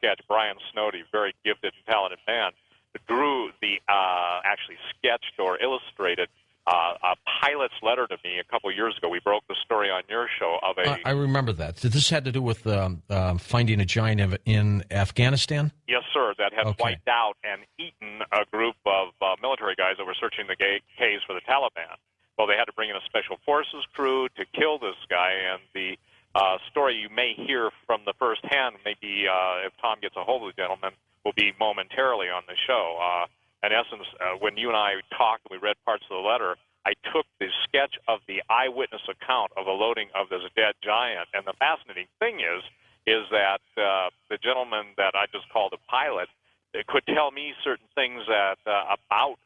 sketch, Brian Snowdy, very gifted and talented man, drew the, actually sketched or illustrated a pilot's letter to me a couple years ago. We broke the story on your show of a... I remember that. This had to do with finding a giant in Afghanistan? Yes, sir. That had wiped out and eaten a group of military guys that were searching the caves for the Taliban. Well, they had to bring in a special forces crew to kill this guy, and the story you may hear from the first hand, maybe if Tom gets a hold of the gentleman, will be momentarily on the show. In essence, when you and I talked and we read parts of the letter, I took the sketch of the eyewitness account of the loading of this dead giant, and the fascinating thing is that the gentleman that I just called a pilot could tell me certain things that about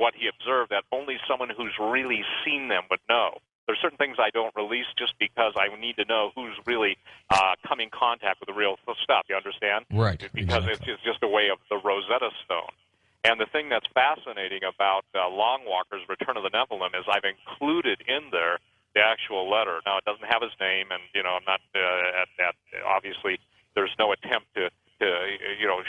what he observed that only someone who's really seen them would know. There's certain things I don't release just because I need to know who's really come in contact with the real stuff, you understand? Right. Because exactly. it's just a way of the Rosetta Stone. And the thing that's fascinating about Long Walker's Return of the Nephilim is I've included in there the actual letter. Now, it doesn't have his name, and, I'm not, obviously, there's no attempt to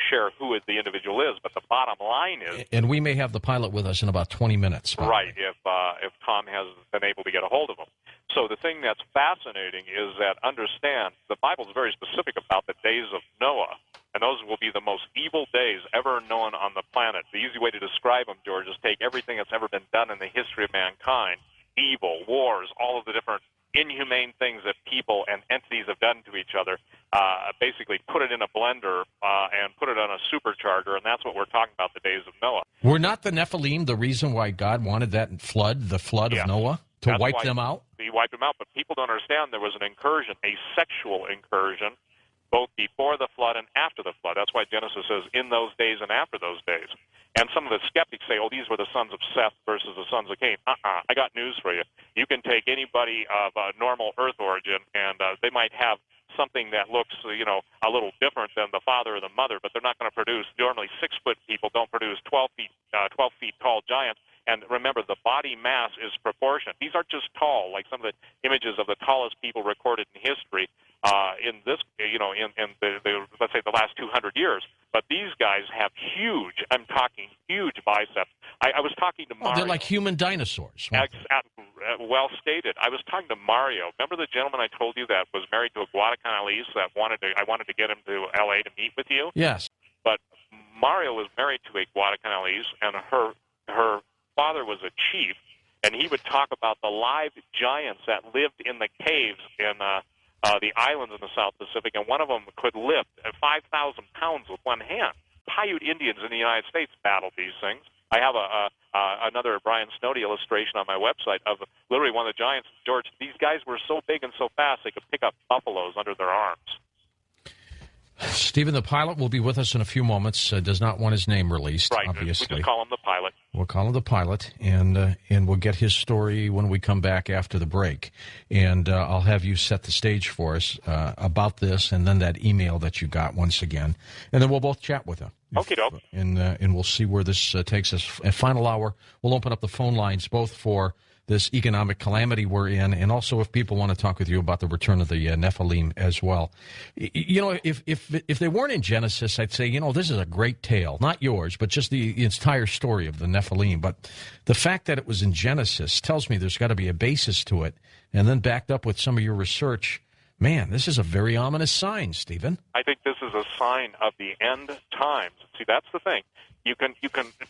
share who the individual is, but the bottom line is... And we may have the pilot with us in about 20 minutes. Right, if Tom has been able to get a hold of him. So the thing that's fascinating is that, understand, the Bible's very specific about the days of Noah, and those will be the most evil days ever known on the planet. The easy way to describe them, George, is take everything that's ever been done in the history of mankind, evil, wars, all of the different inhumane things that people and entities have done to each other, basically put it in a blender and put it on a supercharger, and that's what we're talking about, the days of Noah. Were not the Nephilim the reason why God wanted that flood, the flood of Noah, to wipe them out? He wiped them out, but people don't understand there was an incursion, a sexual incursion, both before the flood and after the flood. That's why Genesis says, in those days and after those days. And some of the skeptics say, oh, these were the sons of Seth versus the sons of Cain. I got news for you. You can take anybody of normal earth origin, and they might have something that looks, a little different than the father or the mother, but they're not going to produce, normally 6-foot people don't produce 12 feet tall giants. And remember, the body mass is proportionate. These aren't just tall, like some of the images of the tallest people recorded in history in this, in the let's say the last 200 years. But these guys have huge, I'm talking huge biceps. I was talking to Mario. They're like human dinosaurs. Well stated. I was talking to Mario. Remember the gentleman I told you that was married to a Guadalcanalese that I wanted to get him to L.A. to meet with you? Yes. But Mario was married to a Guadalcanalese, and her father was a chief, and he would talk about the live giants that lived in the caves in the islands in the South Pacific, and one of them could lift 5,000 pounds with one hand. Paiute Indians in the United States battled these things. I have another Brian Snowdy illustration on my website of literally one of the giants. George, these guys were so big and so fast they could pick up buffaloes under their arms. Stephen, the pilot, will be with us in a few moments. Does not want his name released, right, obviously. We just call him the pilot. We'll call him the pilot, and we'll get his story when we come back after the break. And I'll have you set the stage for us about this, and then that email that you got once again. And then we'll both chat with him. Okay, doke. And we'll see where this takes us. At final hour, we'll open up the phone lines both for this economic calamity we're in, and also if people want to talk with you about the return of the Nephilim as well. If they weren't in Genesis, I'd say, this is a great tale. Not yours, but just the entire story of the Nephilim. But the fact that it was in Genesis tells me there's got to be a basis to it, and then backed up with some of your research. Man, this is a very ominous sign, Stephen. I think this is a sign of the end times. See, that's the thing.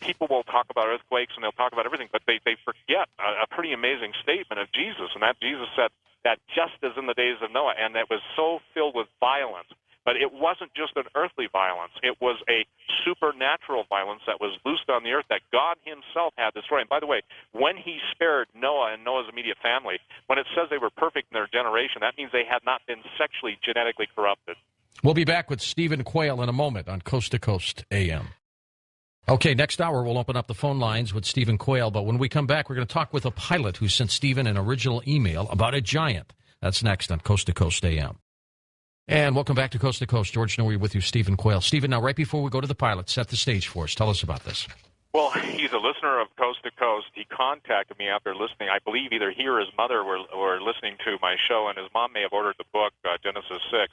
People will talk about earthquakes and they'll talk about everything, but they forget a pretty amazing statement of Jesus, and that Jesus said that just as in the days of Noah, and that was so filled with violence. But it wasn't just an earthly violence. It was a supernatural violence that was loosed on the earth that God himself had destroyed. And by the way, when he spared Noah and Noah's immediate family, when it says they were perfect in their generation, that means they had not been sexually, genetically corrupted. We'll be back with Stephen Quayle in a moment on Coast to Coast AM. Okay, next hour we'll open up the phone lines with Stephen Quayle, but when we come back, we're going to talk with a pilot who sent Stephen an original email about a giant. That's next on Coast to Coast AM. And welcome back to Coast. George Noory with you, Stephen Quayle. Stephen, now right before we go to the pilot, set the stage for us. Tell us about this. Well, he's a listener of Coast to Coast. He contacted me after listening. I believe either he or his mother were listening to my show, and his mom may have ordered the book, Genesis 6.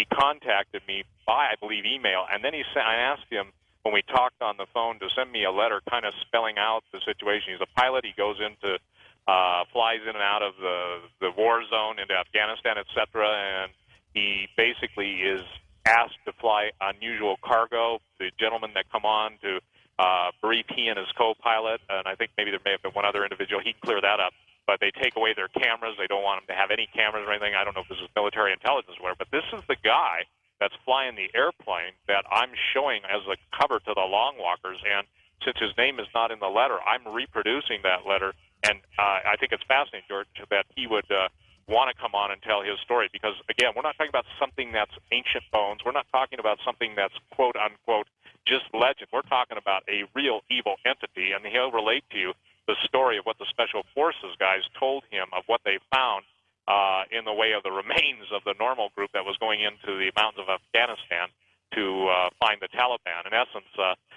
he contacted me by, I believe, email, and then I asked him when we talked on the phone to send me a letter kind of spelling out the situation. He's a pilot. He goes into, flies in and out of the war zone into Afghanistan, etc., and he basically is asked to fly unusual cargo. The gentlemen that come on to brief he and his co-pilot, and I think maybe there may have been one other individual, he can clear that up, but they take away their cameras. They don't want them to have any cameras or anything. I don't know if this is military intelligence or whatever, but this is the guy that's flying the airplane that I'm showing as a cover to the long walkers, and since his name is not in the letter, I'm reproducing that letter, and I think it's fascinating, George, that he would want to come on and tell his story, because, again, we're not talking about something that's ancient bones. We're not talking about something that's, quote-unquote, just legend. We're talking about a real evil entity, and he'll relate to you the story of what the Special Forces guys told him of what they found in the way of the remains of the normal group that was going into the mountains of Afghanistan to find the Taliban. In essence,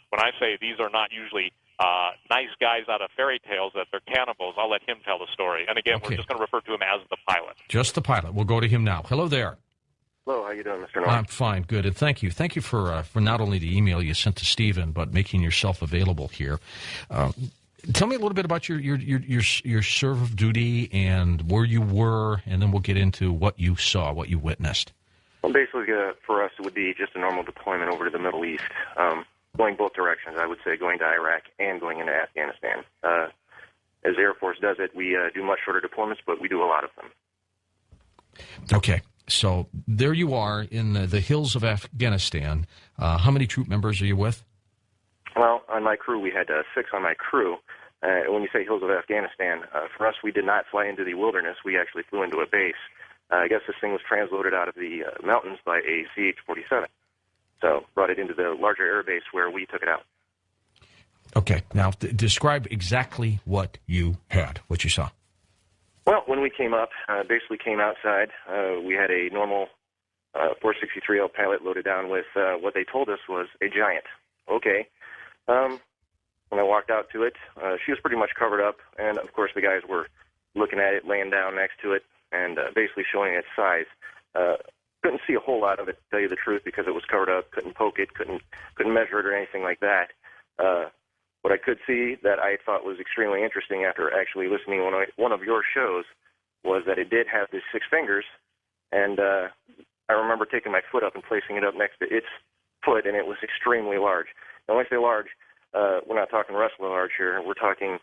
when I say these are not usually nice guys out of fairy tales, that they're cannibals, I'll let him tell the story. And again, we're just going to refer to him as the pilot. Just the pilot. We'll go to him now. Hello there. Hello, how you doing, Mr. Norton? I'm fine, good, and thank you. Thank you for not only the email you sent to Stephen, but making yourself available here. Tell me a little bit about your serve of duty and where you were, and then we'll get into what you saw, what you witnessed. Well, basically, for us, it would be just a normal deployment over to the Middle East, going both directions. I would say going to Iraq and going into Afghanistan. As the Air Force does it, we do much shorter deployments, but we do a lot of them. Okay. So there you are in the hills of Afghanistan. How many troop members are you with? Well, on my crew, we had 6 on my crew. When you say hills of Afghanistan, for us, we did not fly into the wilderness. We actually flew into a base. I guess this thing was transloaded out of the mountains by a CH-47. So brought it into the larger air base where we took it out. Okay. Now, describe exactly what you had, what you saw. Well, when we came up, basically came outside, we had a normal 463L pilot loaded down with what they told us was a Giant. Okay. When I walked out to it, she was pretty much covered up, and of course the guys were looking at it, laying down next to it, and basically showing its size. Couldn't see a whole lot of it, to tell you the truth, because it was covered up. Couldn't poke it, couldn't measure it or anything like that. What I could see that I thought was extremely interesting after actually listening to one of your shows was that it did have the 6 fingers, and I remember taking my foot up and placing it up next to its foot, and it was extremely large. Now, when I say large, we're not talking wrestler large here. We're talking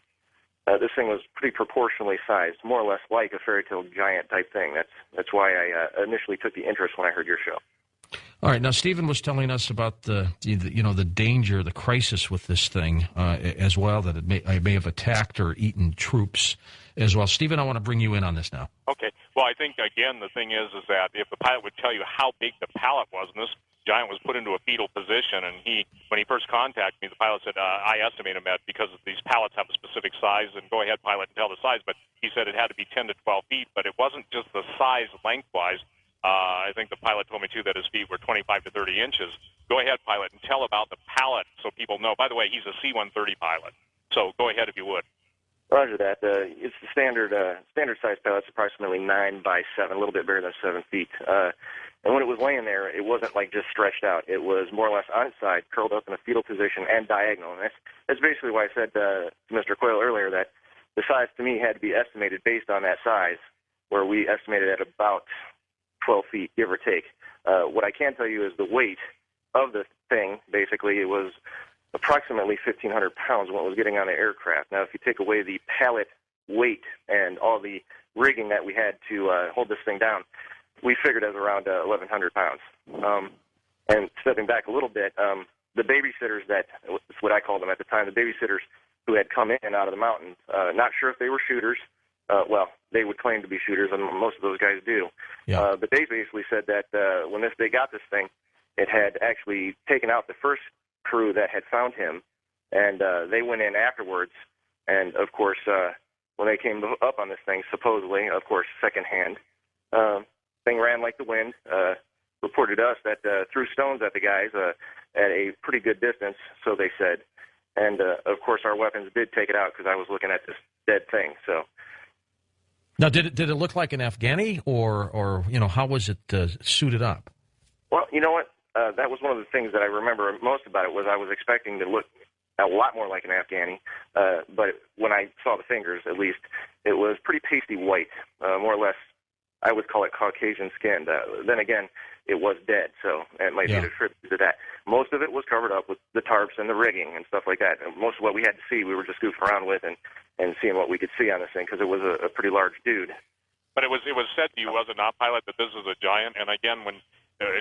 this thing was pretty proportionally sized, more or less like a fairy tale giant type thing. That's why I initially took the interest when I heard your show. All right. Now, Stephen was telling us about the danger, the crisis with this thing as well, that it may have attacked or eaten troops as well. Stephen, I want to bring you in on this now. Okay. Well, I think, again, the thing is that if the pilot would tell you how big the pallet was, and this Giant was put into a fetal position, and when he first contacted me, the pilot said, I estimate him at, because these pallets have a specific size, and go ahead, pilot, and tell the size, but he said it had to be 10 to 12 feet, but it wasn't just the size lengthwise. I think the pilot told me, too, that his feet were 25 to 30 inches. Go ahead, pilot, and tell about the pallet so people know. By the way, he's a C-130 pilot, so go ahead if you would. Roger that. It's the standard size pallet. It's approximately 9 by 7, a little bit bigger than 7 feet. And when it was laying there, it wasn't like just stretched out. It was more or less on its side, curled up in a fetal position, and diagonal. And that's basically why I said to Mr. Quayle earlier that the size to me had to be estimated based on that size, where we estimated at about 12 feet, give or take. What I can tell you is the weight of the thing, basically, it was approximately 1,500 pounds when it was getting on the aircraft. Now, if you take away the pallet weight and all the rigging that we had to hold this thing down, we figured it was around 1,100 pounds. And stepping back a little bit, the babysitters that's what I called them at the time, the babysitters who had come in out of the mountains, not sure if they were shooters. Well, they would claim to be shooters, and most of those guys do. Yeah. But they basically said that when they got this thing, it had actually taken out the first crew that had found him, and they went in afterwards. And, of course, when they came up on this thing, supposedly, of course, secondhand, thing ran like the wind, reported to us that threw stones at the guys at a pretty good distance, so they said. And, of course, our weapons did take it out because I was looking at this dead thing. So. Now, did it look like an Afghani, or how was it suited up? Well, you know what? That was one of the things that I remember most about it was I was expecting to look a lot more like an Afghani, but when I saw the fingers, at least, it was pretty pasty white, more or less. I would call it Caucasian skinned. Then again, it was dead, so it might be a tribute to that. Most of it was covered up with the tarps and the rigging and stuff like that. And most of what we had to see, we were just goofing around with and seeing what we could see on this thing because it was a pretty large dude. But it was said to you, was it not, pilot, that this is a giant? And again, when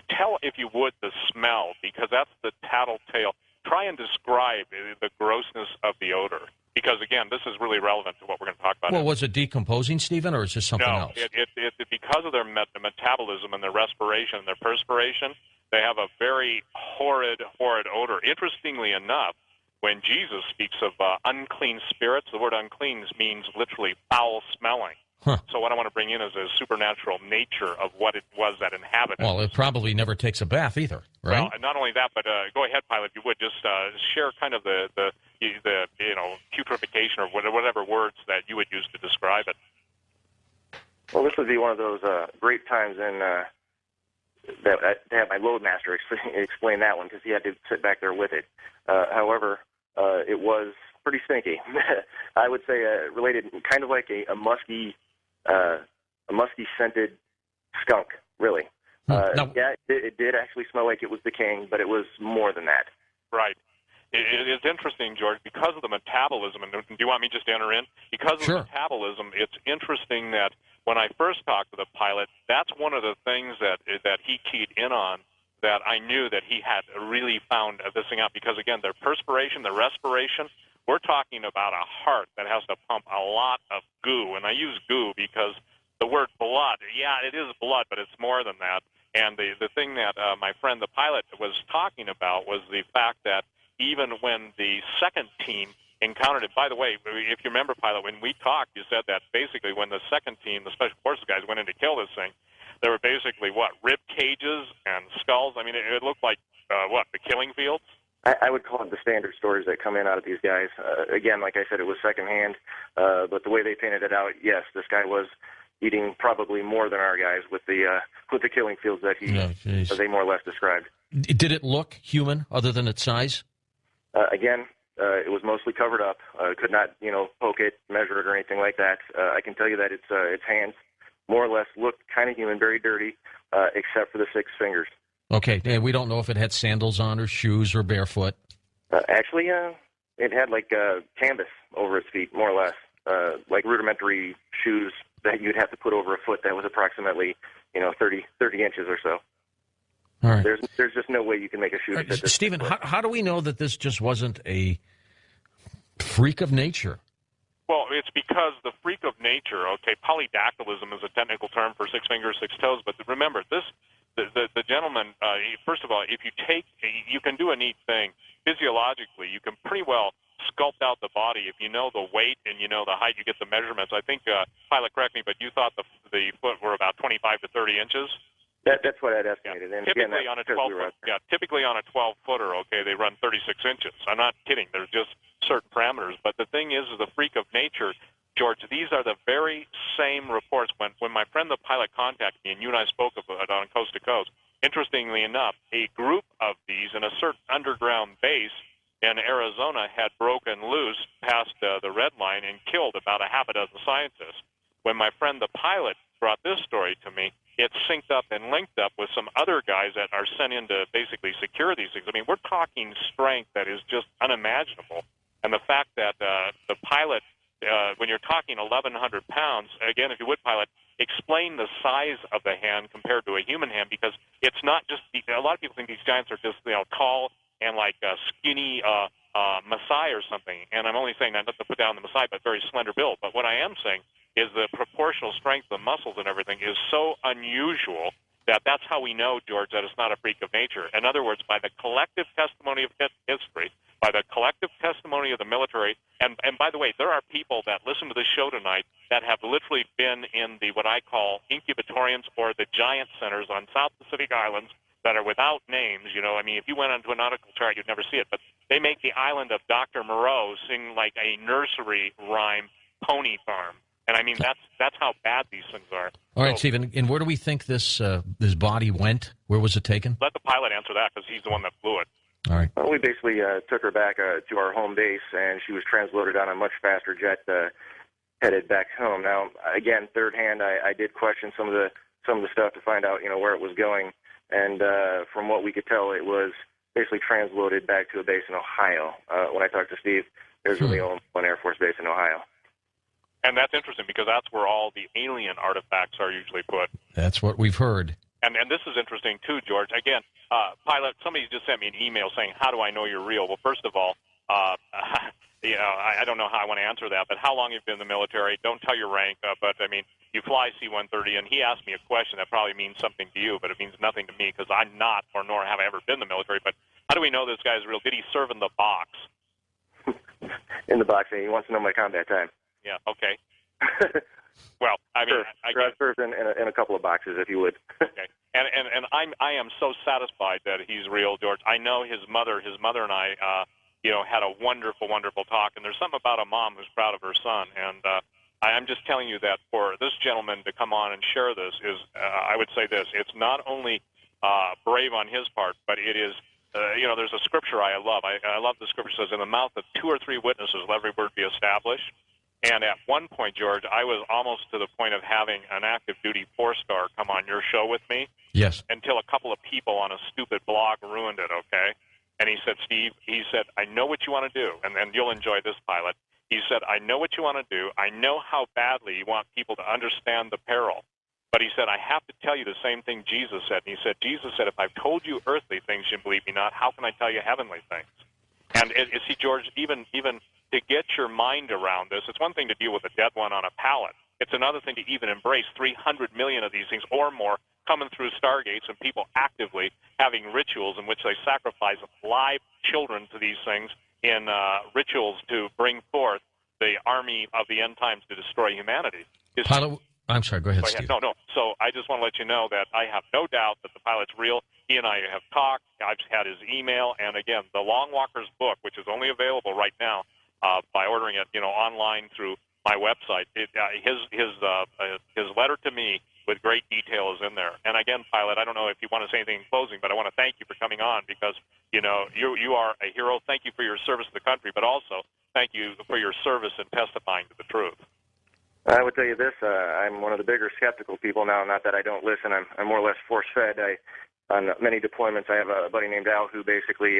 tell, if you would, the smell, because that's the tattletale. Try and describe the grossness of the odor, because again, this is really relevant to what we're going to talk about. Well, was it decomposing, Stephen, or is this something else? No, it because of their metabolism and their respiration and their perspiration, they have a very horrid odor. Interestingly enough, when Jesus speaks of unclean spirits, the word unclean means literally foul smelling. Huh. So what I want to bring in is a supernatural nature of what it was that inhabited. Well, it probably never takes a bath either, right? Well, not only that, but go ahead, pilot, if you would, just share kind of the putrefaction or whatever words that you would use to describe it. Well, this would be one of those great times in that to have my loadmaster explain that one because he had to sit back there with it. However, it was pretty stinky. I would say related kind of like a musky scented skunk, really. Yeah, it did actually smell like it was decaying, but it was more than that. Right. It's interesting, George, because of the metabolism, and do you want me just to enter in? Because of the metabolism, it's interesting that when I first talked to the pilot, that's one of the things that he keyed in on, that I knew that he had really found this thing out, because, again, their perspiration, their respiration, we're talking about a heart that has to pump a lot of goo, and I use goo because the word blood, yeah, it is blood, but it's more than that. And the thing that my friend the pilot was talking about was the fact that even when the second team encountered it, by the way, if you remember, pilot, when we talked, you said that basically when the second team, the special forces guys, went in to kill this thing, there were basically, rib cages and skulls? I mean, it looked like, the killing fields? I would call it the standard stories that come in out of these guys. Again, like I said, it was secondhand, but the way they painted it out, yes, this guy was eating probably more than our guys with the killing fields that they more or less described. Did it look human other than its size? Again, it was mostly covered up. Could not, poke it, measure it, or anything like that. I can tell you that its hands more or less looked kind of human, very dirty, except for the 6 fingers. Okay, and we don't know if it had sandals on or shoes or barefoot. Actually, it had like canvas over its feet, more or less, like rudimentary shoes that you'd have to put over a foot that was approximately, 30 inches or so. All right. There's just no way you can make a shoe that fit this. Stephen, how do we know that this just wasn't a freak of nature? Well, it's because the freak of nature, polydactylism is a technical term for 6 fingers, 6 toes, but remember, the gentleman, first of all, you can do a neat thing. Physiologically, you can pretty well sculpt out the body. If you know the weight and you know the height, you get the measurements. I think, pilot, correct me, but you thought the foot were about 25 to 30 inches? That's what I'd estimated. And typically, on a 12-footer, they run 36 inches. I'm not kidding. There's just certain parameters. But the thing is the freak of nature, George, these are the very same reports. When my friend the pilot contacted me, and you and I spoke of it on Coast to Coast, interestingly enough, a group of these in a certain underground base in Arizona had broken loose past the red line and killed about a half a dozen scientists. When my friend the pilot brought this story to me, it's synced up and linked up with some other guys that are sent in to basically secure these things. I mean, we're talking strength that is just unimaginable. And the fact that the pilot, when you're talking 1,100 pounds, again, if you would, pilot, explain the size of the hand compared to a human hand, because it's not just, a lot of people think these giants are just, tall and like skinny Maasai or something. And I'm only saying that not to put down the Maasai, but very slender build. But what I am saying is the proportional strength of the muscles and everything is so unusual that's how we know, George, that it's not a freak of nature. In other words, by the collective testimony of history, by the collective testimony of the military, and by the way, there are people that listen to this show tonight that have literally been in the what I call incubatorians or the giant centers on South Pacific Islands that are without names. If you went onto a nautical chart, you'd never see it, but they make the island of Dr. Moreau sing like a nursery rhyme, Pony Farm. And I mean, that's how bad these things are. All right, Stephen, and where do we think this body went? Where was it taken? Let the pilot answer that, because he's the one that flew it. All right. Well, we basically took her back to our home base, and she was transloaded on a much faster jet headed back home. Now, again, third hand, I did question some of the stuff to find out, where it was going, and from what we could tell, it was basically transloaded back to a base in Ohio. When I talked to Steve, there's really only one Air Force base in Ohio. And that's interesting, because that's where all the alien artifacts are usually put. That's what we've heard. And this is interesting, too, George. Again, pilot, somebody just sent me an email saying, how do I know you're real? Well, first of all, I don't know how I want to answer that, but how long you've been in the military? Don't tell your rank, but, I mean, you fly C-130, and he asked me a question that probably means something to you, but it means nothing to me, because I'm not, or nor have I ever been in the military. But how do we know this guy's real? Did he serve in the box? In the box, and he wants to know my combat time. Yeah, okay. Well, I mean, sure. I've served in a couple of boxes, if you would. Okay, and I am so satisfied that he's real, George. I know his mother and I, had a wonderful, wonderful talk. And there's something about a mom who's proud of her son. And I'm just telling you that for this gentleman to come on and share this is, I would say this: it's not only brave on his part, but it is. There's a scripture I love. I love the scripture. It says, "In the mouth of 2 or 3 witnesses, let every word be established." And at one point, George, I was almost to the point of having an active duty 4-star come on your show with me. Yes. Until a couple of people on a stupid blog ruined it, okay? And he said, Steve, I know what you want to do, and you'll enjoy this, pilot. He said, I know what you want to do. I know how badly you want people to understand the peril. But he said, I have to tell you the same thing Jesus said. And he said, Jesus said, if I've told you earthly things, you believe me not, how can I tell you heavenly things? And see, George, even to get your mind around this, it's one thing to deal with a dead one on a pallet. It's another thing to even embrace 300 million of these things or more coming through stargates and people actively having rituals in which they sacrifice live children to these things in rituals to bring forth the army of the end times to destroy humanity. Pilot, I'm sorry, go ahead, Steve. No. So I just want to let you know that I have no doubt that the pilot's real. He and I have talked. I've had his email. And, again, the Long Walker's book, which is only available right now by ordering it, online through my website. His letter to me with great detail is in there. And, again, pilot, I don't know if you want to say anything in closing, but I want to thank you for coming on because, you are a hero. Thank you for your service to the country, but also thank you for your service in testifying to the truth. I would tell you this, I'm one of the bigger skeptical people now, not that I don't listen. I'm more or less force-fed. On many deployments, I have a buddy named Al who basically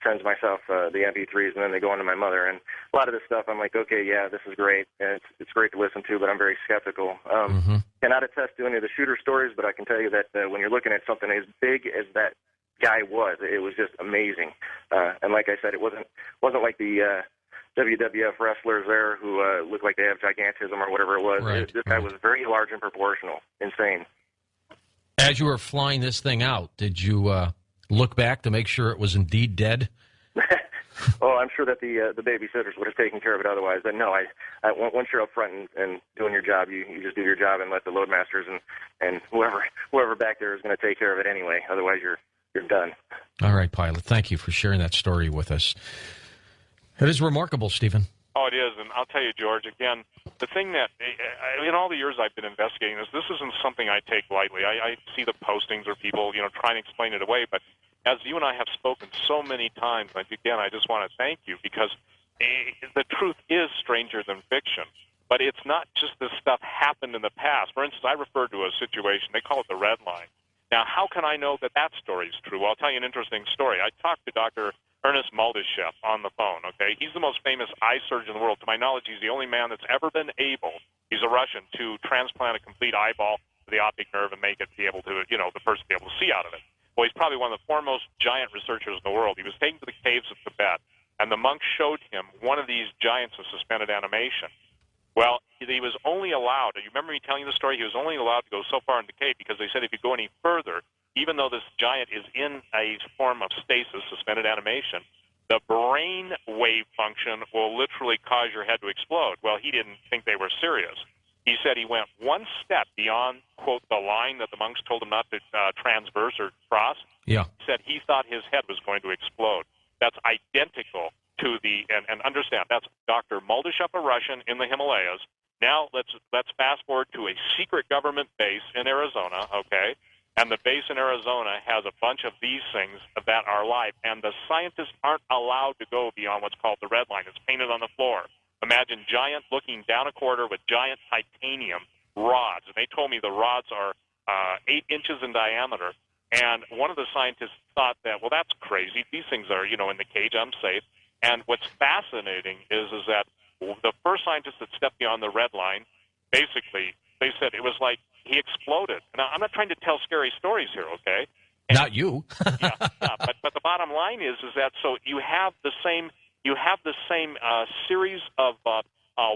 sends myself the MP3s, and then they go on to my mother. And a lot of this stuff, I'm like, okay, yeah, this is great, and it's great to listen to, but I'm very skeptical. Cannot attest to any of the shooter stories, but I can tell you that when you're looking at something as big as that guy was, it was just amazing. And like I said, it wasn't like the WWF wrestlers there who look like they have gigantism or whatever it was. Right, This guy was very large and proportional. Insane. As you were flying this thing out, did you look back to make sure it was indeed dead? Oh, I'm sure that the babysitters would have taken care of it otherwise. But no, once you're up front and doing your job, you just do your job and let the loadmasters and whoever back there is going to take care of it anyway. Otherwise, you're done. All right, pilot. Thank you for sharing that story with us. It is remarkable, Stephen. Oh, it is, and I'll tell you, George, again, the thing that, in all the years I've been investigating this isn't something I take lightly. I see the postings or people, trying to explain it away, but as you and I have spoken so many times, again, I just want to thank you, because the truth is stranger than fiction, but it's not just this stuff happened in the past. For instance, I referred to a situation, they call it the red line. Now, how can I know that story is true? Well, I'll tell you an interesting story. I talked to Dr. Ernest Maldishev on the phone, okay? He's the most famous eye surgeon in the world. To my knowledge, he's the only man that's ever been able, he's a Russian, to transplant a complete eyeball to the optic nerve and make it be able to, the person be able to see out of it. Well, he's probably one of the foremost giant researchers in the world. He was taken to the caves of Tibet, and the monks showed him one of these giants of suspended animation. Well, he was only allowed, you remember me telling you the story? He was only allowed to go so far in the cave because they said if you go any further, even though this giant is in a form of stasis, suspended animation, the brain wave function will literally cause your head to explode. Well, he didn't think they were serious. He said he went one step beyond, quote, the line that the monks told him not to transverse or cross. Yeah. He said he thought his head was going to explode. That's identical to and understand, that's Dr. Maldishev, a Russian in the Himalayas, Now let's fast forward to a secret government base in Arizona, okay? And the base in Arizona has a bunch of these things that are live, and the scientists aren't allowed to go beyond what's called the red line. It's painted on the floor. Imagine giant looking down a corridor with giant titanium rods, and they told me the rods are 8 inches in diameter. And one of the scientists thought that, well, that's crazy. These things are, in the cage. I'm safe. And what's fascinating is that the first scientist that stepped beyond the red line, basically, they said it was like he exploded. Now, I'm not trying to tell scary stories here, okay? And, not you. yeah, but the bottom line is that so you have the same series of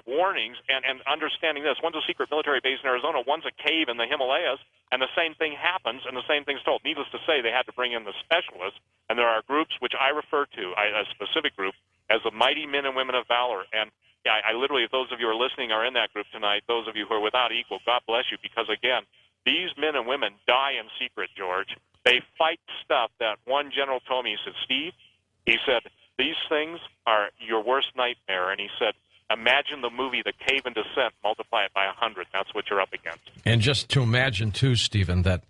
warnings and understanding this. One's a secret military base in Arizona, one's a cave in the Himalayas, and the same thing happens, and the same thing's told. Needless to say, they had to bring in the specialists, and there are groups which I refer to, a specific group, as the mighty men and women of valor. And yeah, I literally, if those of you who are listening are in that group tonight, those of you who are without equal, God bless you, because again, these men and women die in secret, George. They fight stuff that one general told me. He said, Steve, he said, these things are your worst nightmare. And he said, imagine the movie The Cave in Descent, multiply it by 100. That's what you're up against. And just to imagine, too, Stephen, that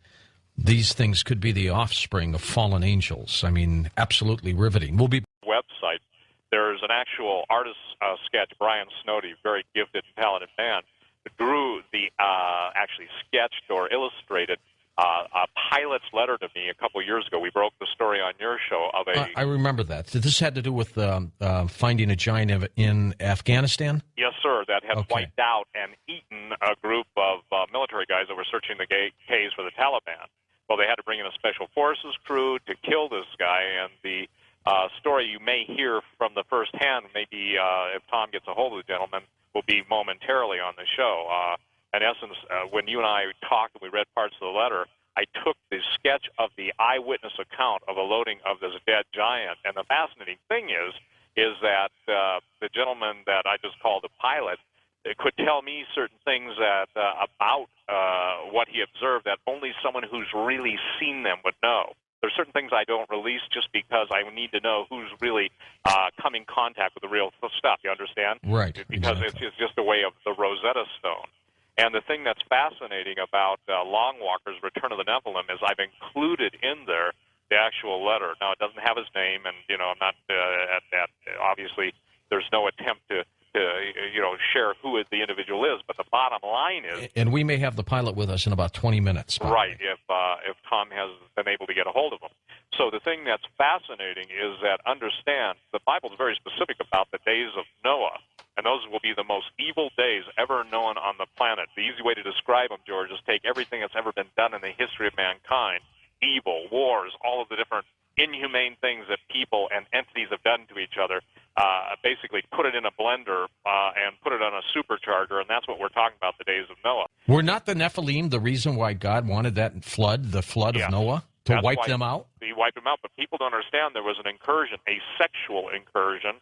these things could be the offspring of fallen angels. I mean, absolutely riveting. We'll be website. There's an actual artist sketch, Brian Snowdy, very gifted and talented man, drew the actually sketched or illustrated a pilot's letter to me a couple years ago. We broke the story on your show of a... I remember that. This had to do with finding a giant in Afghanistan? Yes, sir. That had wiped out and eaten a group of military guys that were searching the caves for the Taliban. Well, they had to bring in a special forces crew to kill this guy, and the story you may hear from the first hand, maybe if Tom gets a hold of the gentleman, will be momentarily on the show. In essence, when you and I talked and we read parts of the letter, I took the sketch of the eyewitness account of the loading of this dead giant. And the fascinating thing is that the gentleman that I just called the pilot could tell me certain things that about what he observed that only someone who's really seen them would know. There's certain things I don't release just because I need to know who's really come in contact with the real stuff. You understand? Right. Because exactly. it's just a way of the Rosetta Stone. And the thing that's fascinating about Long Walker's Return of the Nephilim is I've included in there the actual letter. Now, it doesn't have his name, and, I'm not at that. Obviously, there's no attempt to share who the individual is, but the bottom line is... And we may have the pilot with us in about 20 minutes. Right, if Tom has been able to get a hold of him. So the thing that's fascinating is that, understand, the Bible is very specific about the days of Noah, and those will be the most evil days ever known on the planet. The easy way to describe them, George, is take everything that's ever been done in the history of mankind, evil, wars, all of the different inhumane things that people and entities have done to each other, basically put it in a blender and put it on a supercharger, and that's what we're talking about, the days of Noah. Were not the Nephilim the reason why God wanted that flood, the flood of Noah, to wipe them out? He wiped them out, but people don't understand there was an incursion, a sexual incursion,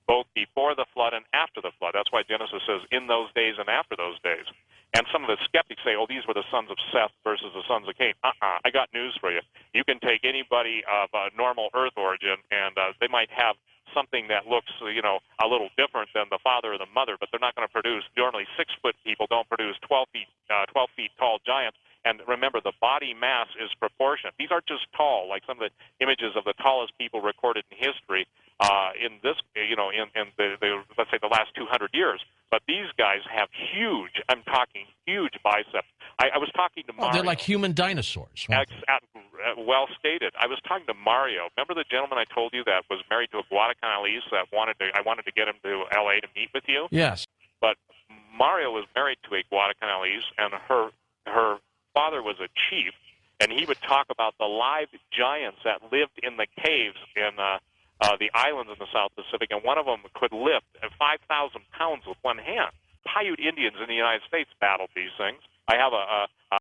both before the flood and after the flood. That's why Genesis says, in those days and after those days. And some of the skeptics say, these were the sons of Seth versus the sons of Cain. I got news for you. You can take anybody of normal earth origin, and they might have something that looks, a little different than the father or the mother, but they're not going to produce, normally 6-foot people don't produce 12 feet tall giants. And remember, the body mass is proportionate. These aren't just tall, like some of the images of the tallest people recorded in history in this, in the let's say the last 200 years. But these guys have huge, I'm talking huge biceps. I was talking to Mario. They're like human dinosaurs. Well stated. I was talking to Mario. Remember the gentleman I told you that was married to a Guadalcanalese that I wanted to get him to L.A. to meet with you? Yes. But Mario was married to a Guadalcanalese, and her father was a chief, and he would talk about the live giants that lived in the caves in the islands in the South Pacific, and one of them could lift 5,000 pounds with one hand. Paiute Indians in the United States battled these things. I have a